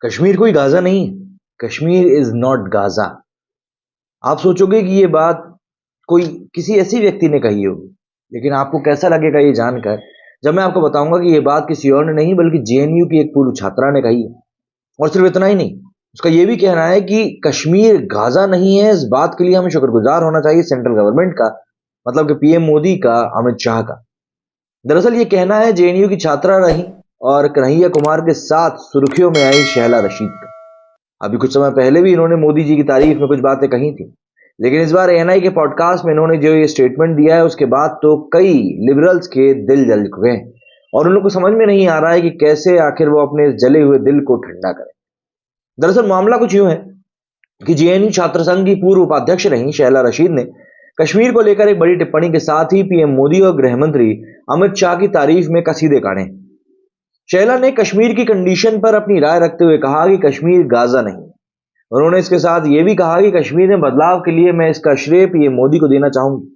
कश्मीर कोई गाजा नहीं है। Kashmir is not Gaza. आप सोचोगे कि ये बात कोई किसी ऐसी व्यक्ति ने कही होगी, लेकिन आपको कैसा लगेगा ये जानकर जब मैं आपको बताऊंगा कि ये बात किसी और ने नहीं बल्कि जेएनयू की एक पूर्व छात्रा ने कही है। और सिर्फ इतना ही नहीं, उसका ये भी कहना है कि कश्मीर गाजा नहीं है। इस बात के लिए हमें शुक्रगुजार होना चाहिए सेंट्रल गवर्नमेंट का, मतलब कि पीएम मोदी का, अमित शाह का। दरअसल ये कहना है जेएनयू की छात्रा रही और कन्हैया कुमार के साथ सुर्खियों में आई शहला रशीद का। अभी कुछ समय पहले भी इन्होंने मोदी जी की तारीफ में कुछ बातें कही थी, लेकिन इस बार एएनआई के पॉडकास्ट में इन्होंने जो ये स्टेटमेंट दिया है उसके बाद तो कई लिबरल्स के दिल जल चुके हैं और उन लोगों को समझ में नहीं आ रहा है कि कैसे आखिर वो अपने जले हुए दिल को ठंडा करें। दरअसल मामला कुछ यूं है कि जेएनयू छात्र संघ की पूर्व उपाध्यक्ष रही शहला रशीद ने कश्मीर को लेकर एक बड़ी टिप्पणी के साथ ही पीएम मोदी और गृह मंत्री अमित शाह की तारीफ में कसीदे काढ़े। शहला ने कश्मीर की कंडीशन पर अपनी राय रखते हुए कहा कि कश्मीर गाजा नहीं है। उन्होंने इसके साथ यह भी कहा कि कश्मीर में बदलाव के लिए मैं इसका श्रेय पीएम मोदी को देना चाहूंगी,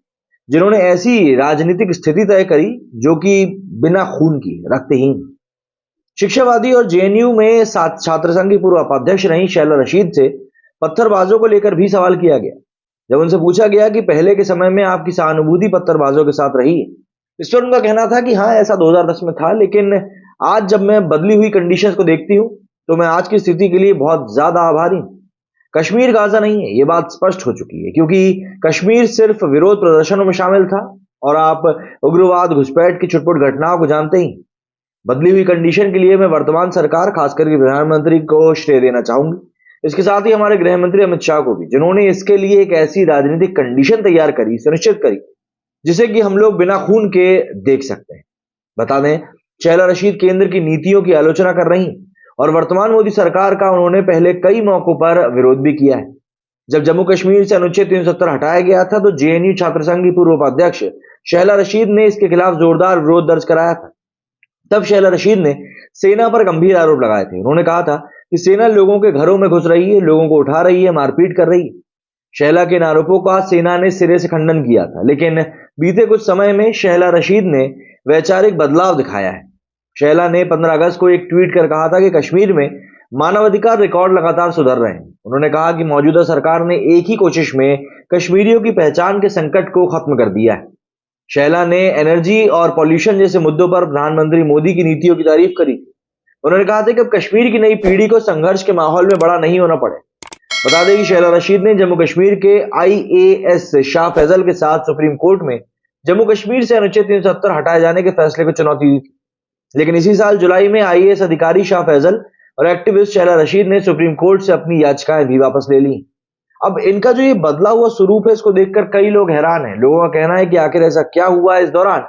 जिन्होंने ऐसी राजनीतिक स्थिति तय करी जो कि बिना खून की रक्तहीन। शिक्षावादी और जेएनयू में छात्र संघ की पूर्व उपाध्यक्ष रही शहला रशीद से पत्थरबाजों को लेकर भी सवाल किया गया। जब उनसे पूछा गया कि पहले के समय में आपकी सहानुभूति पत्थरबाजों के साथ रही है, इस पर उनका कहना था कि हाँ, ऐसा 2010 में था, लेकिन आज जब मैं बदली हुई कंडीशंस को देखती हूँ तो मैं आज की स्थिति के लिए बहुत ज्यादा आभारी हूँ। कश्मीर गाजा नहीं है, ये बात स्पष्ट हो चुकी है, क्योंकि कश्मीर सिर्फ विरोध प्रदर्शनों में शामिल था और आप उग्रवाद, घुसपैठ की छुटपुट घटनाओं को जानते ही। बदली हुई कंडीशन के लिए मैं वर्तमान सरकार, खासकर प्रधानमंत्री को श्रेय देना चाहूंगी। इसके साथ ही हमारे गृह मंत्री अमित शाह को भी, जिन्होंने इसके लिए एक ऐसी राजनीतिक कंडीशन तैयार करी, सुनिश्चित करी, जिसे कि हम लोग बिना खून के देख सकते हैं। बता दें, शहला रशीद केंद्र की नीतियों की आलोचना कर रही और वर्तमान मोदी सरकार का उन्होंने पहले कई मौकों पर विरोध भी किया है। जब जम्मू कश्मीर से अनुच्छेद 370 हटाया गया था तो जेएनयू छात्र संघ की पूर्व उपाध्यक्ष शहला रशीद ने इसके खिलाफ जोरदार विरोध दर्ज कराया था। तब शहला रशीद ने सेना पर गंभीर आरोप लगाए थे। उन्होंने कहा था कि सेना लोगों के घरों में घुस रही है, लोगों को उठा रही है, मारपीट कर रही है। शहला के इन आरोपों का सेना ने सिरे से खंडन किया था, लेकिन बीते कुछ समय में शहला रशीद ने वैचारिक बदलाव दिखाया है। शहला ने 15 अगस्त को एक ट्वीट कर कहा था कि कश्मीर में मानवाधिकार रिकॉर्ड लगातार सुधर रहे हैं। उन्होंने कहा कि मौजूदा सरकार ने एक ही कोशिश में कश्मीरियों की पहचान के संकट को खत्म कर दिया है। शहला ने एनर्जी और पॉल्यूशन जैसे मुद्दों पर प्रधानमंत्री मोदी की नीतियों की तारीफ करी। उन्होंने कहा था कि अब कश्मीर की नई पीढ़ी को संघर्ष के माहौल में बड़ा नहीं होना पड़े। बता दें कि शहला रशीद ने जम्मू कश्मीर के आईएएस शाह फैजल के साथ सुप्रीम कोर्ट में जम्मू कश्मीर से अनुच्छेद 370 हटाए जाने के फैसले को चुनौती दी थी। लेकिन इसी साल जुलाई में आईएएस अधिकारी शाह फैजल और एक्टिविस्ट शहला रशीद ने सुप्रीम कोर्ट से अपनी याचिकाएं भी वापस ले ली। अब इनका जो ये बदला हुआ स्वरूप है, इसको देखकर कई लोग हैरान हैं। लोगों का कहना है कि आखिर ऐसा क्या हुआ है इस दौरान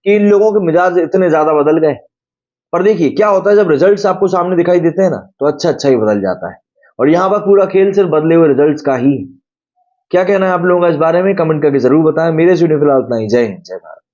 कि इन लोगों के मिजाज इतने ज्यादा बदल गए। पर देखिए क्या होता है, जब रिजल्ट्स आपको सामने दिखाई देते हैं ना, तो अच्छा अच्छा ही बदल जाता है। और यहाँ पर पूरा खेल सिर्फ बदले हुए रिजल्ट्स का ही। क्या कहना है आप लोगों का इस बारे में, कमेंट करके जरूर बताएं। मेरे से फिलहाल इतना ही। जय हिंद, जय भारत।